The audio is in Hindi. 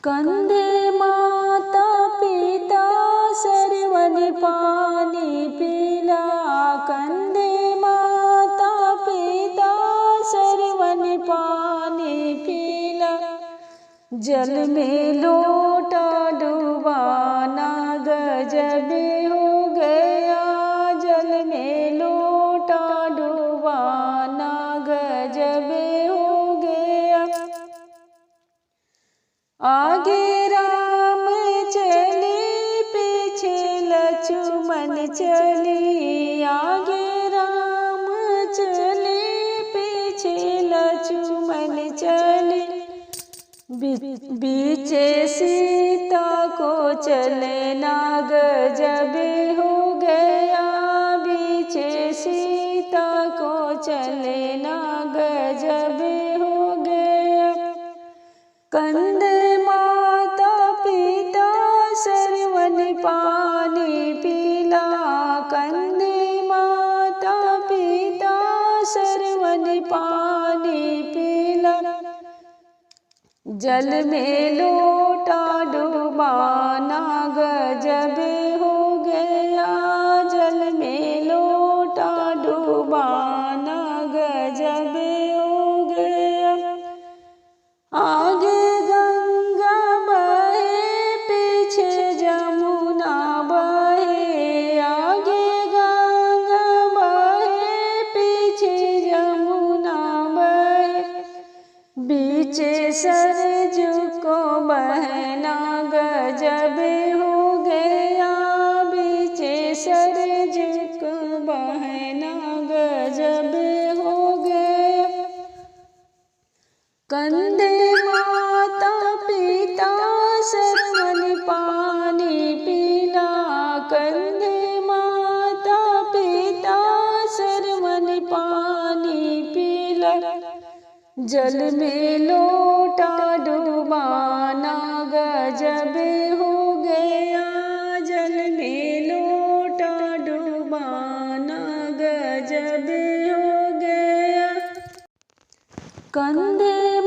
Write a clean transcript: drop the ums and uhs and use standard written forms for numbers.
कंदे माता पिता सर्वने पानी पिला। कंदे माता पिता सर्वने पानी पिला। जल में लोटा डुबाना गजब हो गया। जल में लोटा डुबाना गजब हो गया। आगे राम चले पीछे लक्ष्मण चली। आगे राम चले पीछे लक्ष्मण चली। बीचे सीता को चलना गजब हो गया। बीचे सीता को चलना गजब हो गया। कंदे माता पिता सर्वने पानी पिला। कंदे माता पिता सर्वने पानी पिला। जल में लोटा डुबाना गजब हो गया। जल में लोटा डुबाना गजब हो गया। आगे गंगा बहे पीछे जमुना बहे। आगे गंगा बहे पीछे जमुना बहे। बीचे सरजू को बहना गजब हो गया। बीचे सरजू को बहना गजब हो गया। कंदे माता पिता सर्वने पानी पिला। कंदे माता पिता सर्वने पानी पिला। जल में लोटा डुबाना गजब हो गया। जल में लोटा डुबाना गजब हो गया। कंदे